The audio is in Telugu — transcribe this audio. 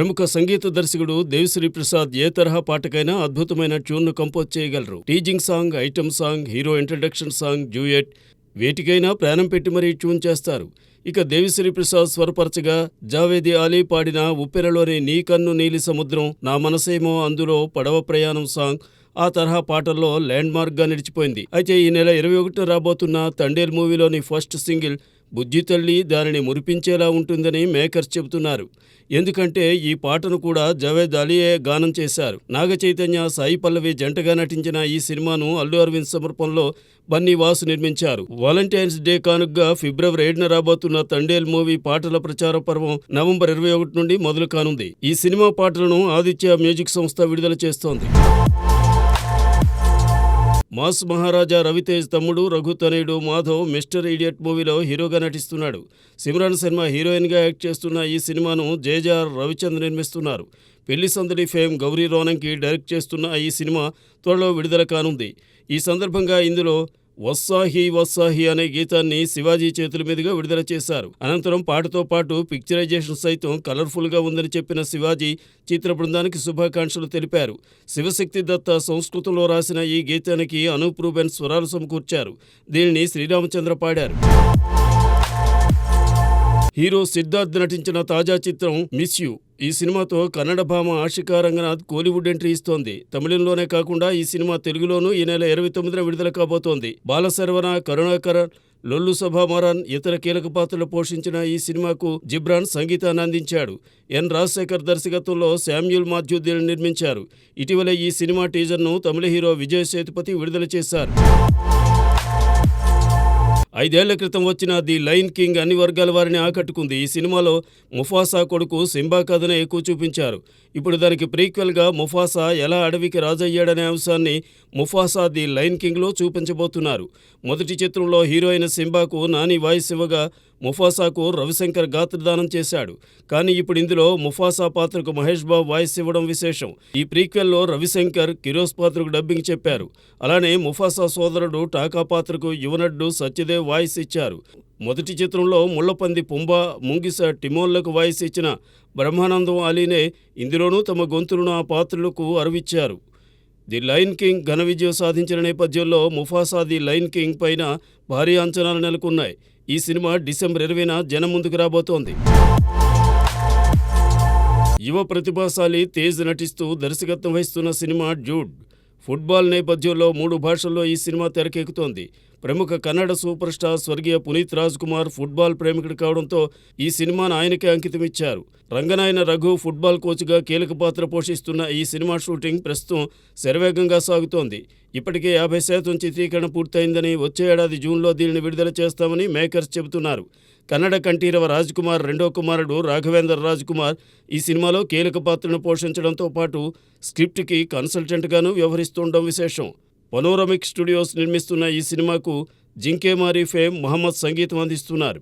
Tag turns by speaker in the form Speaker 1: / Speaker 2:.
Speaker 1: ప్రముఖ సంగీత దర్శకుడు దేవిశ్రీ ప్రసాద్ ఏ తరహా పాటకైనా అద్భుతమైన ట్యూన్ను కంపోజ్ చేయగలరు. Teasing song, item song, hero introduction song, duet వేటికైనా ప్రాణం పెట్టి మరీ ట్యూన్ చేస్తారు. ఇక దేవిశ్రీ ప్రసాద్ స్వరపరచగా జావేది ఆలీ పాడిన ఉప్పెనలోని నీ కన్ను నీలి సముద్రం, నా మనసేమో అందులో పడవ ప్రయాణం సాంగ్ ఆ తరహా పాటల్లో ల్యాండ్ మార్క్గా నిలిచిపోయింది. అయితే ఈ నెల 21న రాబోతున్న తండేల్ మూవీలోని ఫస్ట్ సింగిల్ బుజ్జి తల్లి దానిని మురిపించేలా ఉంటుందని మేకర్స్ చెబుతున్నారు. ఎందుకంటే ఈ పాటను కూడా జావేద్ అలీయే గానం చేశారు. నాగ చైతన్య, సాయి పల్లవి జంటగా నటించిన ఈ సినిమాను అల్లు అరవింద్ సమర్పణలో బన్నీ వాసు నిర్మించారు. వాలంటైన్స్ డే కానుగ్గా ఫిబ్రవరి 7న రాబోతున్న తండేల్ మూవీ పాటల ప్రచార పర్వం నవంబర్ 21 నుండి మొదలు కానుంది. ఈ సినిమా పాటలను ఆదిత్య మ్యూజిక్ సంస్థ విడుదల చేస్తోంది. మాస్ మహారాజా రవితేజ్ తమ్ముడు రఘు తనయుడు మాధవ్ మిస్టర్ ఇడియట్ మూవీలో హీరోగా నటిస్తున్నాడు. సిమ్రాన్ శర్మ హీరోయిన్గా యాక్ట్ చేస్తున్న ఈ సినిమాను జేజేఆర్ రవిచంద్ర నిర్మిస్తున్నారు. పెళ్లి సందడి ఫేమ్ గౌరీ రోనంకి డైరెక్ట్ చేస్తున్న ఈ సినిమా త్వరలో విడుదల కానుంది. ఈ సందర్భంగా ఇందులో వస్సాహి వస్సాహి అనే గీతాన్ని శివాజీ చేతుల మీదుగా విడుదల చేశారు. అనంతరం పాటతో పాటు పిక్చరైజేషన్ సైతం కలర్ఫుల్గా ఉందని చెప్పిన శివాజీ చిత్ర బృందానికి శుభాకాంక్షలు తెలిపారు. శివశక్తి దత్త సంస్కృతంలో రాసిన ఈ గీతానికి అనూప్ రూబెన్ స్వరాలు సమకూర్చారు. దీనిని శ్రీరామచంద్ర పాడారు. హీరో సిద్ధార్థ్ నటించిన తాజా చిత్రం మిస్ యూ. ఈ సినిమాతో కన్నడ భామ ఆషికా రంగనాథ్ కోలీవుడ్ ఎంట్రీ ఇస్తోంది. తమిళంలోనే కాకుండా ఈ సినిమా తెలుగులోనూ ఈ నెల 29న విడుదల కాబోతోంది. బాలశరవణ, కరుణాకరన్, లొల్లు సభామరన్ ఇతర కీలక పాత్రలు పోషించిన ఈ సినిమాకు జిబ్రాన్ సంగీతాన్ని అందించాడు. ఎన్ రాజశేఖర్ దర్శకత్వంలో శామ్యూల్ మాథ్యూ దీనిని నిర్మించారు. ఇటీవలే ఈ సినిమా టీజర్ను తమిళ హీరో విజయ్ సేతుపతి విడుదల చేశారు. 5 ఏళ్ల క్రితం వచ్చిన ది లయన్ కింగ్ అన్ని వర్గాల వారిని ఆకట్టుకుంది. ఈ సినిమాలో ముఫాసా కొడుకు సింబా కథనే ఎక్కువ చూపించారు. ఇప్పుడు దానికి ప్రీక్వెల్గా ముఫాసా ఎలా అడవికి రాజయ్యాడనే అంశాన్ని ముఫాసా ది లయన్ కింగ్లో చూపించబోతున్నారు. మొదటి చిత్రంలో హీరోయిన్ సింబాకు నాని వాయిస్ ఇవ్వగా ముఫాసాకు రవిశంకర్ గాత్రదానం చేశాడు. కానీ ఇప్పుడు ఇందులో ముఫాసా పాత్రకు మహేష్ బాబు వాయిస్ ఇవ్వడం విశేషం. ఈ ప్రీక్వెల్లో రవిశంకర్ కిరోస్ పాత్రకు డబ్బింగ్ చెప్పారు. అలానే ముఫాసా సోదరుడు టాకా పాత్రకు యువనటుడు సత్యదేవ్ వాయిస్ ఇచ్చారు. మొదటి చిత్రంలో ముళ్లపంది పుంబా, ముంగిస టిమోన్లకు వాయిస్ ఇచ్చిన బ్రహ్మానందం అలీనే ఇందులోనూ తమ గొంతులను ఆ పాత్రలకు అరవిచ్చారు. ది లయన్ కింగ్ ఘన విజయం సాధించిన నేపథ్యంలో ముఫాసా ది లయన్ కింగ్ పైన భారీ అంచనాలు నెలకొన్నాయి. ఈ సినిమా డిసెంబర్ 20న జనం ముందుకు రాబోతోంది. యువ ప్రతిభాశాలి తేజ్ నటిస్తూ దర్శకత్వం వహిస్తున్న సినిమా డ్యూడ్. ఫుట్బాల్ నేపథ్యంలో 3 భాషల్లో ఈ సినిమా తెరకెక్కుతోంది. ప్రముఖ కన్నడ సూపర్ స్టార్ స్వర్గీయ పునీత్ రాజ్ కుమార్ ఫుట్బాల్ ప్రేమికుడు కావడంతో ఈ సినిమాను ఆయనకే అంకితమిచ్చారు. రంగనాయన రఘు ఫుట్బాల్ కోచ్గా కీలక పాత్ర పోషిస్తున్న ఈ సినిమా షూటింగ్ ప్రస్తుతం శరవేగంగా సాగుతోంది. ఇప్పటికే 50% చిత్రీకరణ పూర్తయిందని, వచ్చే ఏడాది జూన్లో దీనిని విడుదల చేస్తామని మేకర్స్ చెబుతున్నారు. కన్నడ కంఠీరవ రాజ్ కుమార్ రెండో కుమారుడు రాఘవేందర్ రాజ్ కుమార్ ఈ సినిమాలో కీలక పాత్రను పోషించడంతో పాటు స్క్రిప్ట్కి కన్సల్టెంట్గాను వ్యవహరిస్తుండడం విశేషం. పనోరమిక్ స్టూడియోస్ నిర్మిస్తున్న ఈ సినిమాకు జింకేమారి ఫేమ్ మహమ్మద్ సంగీతం అందిస్తున్నారు.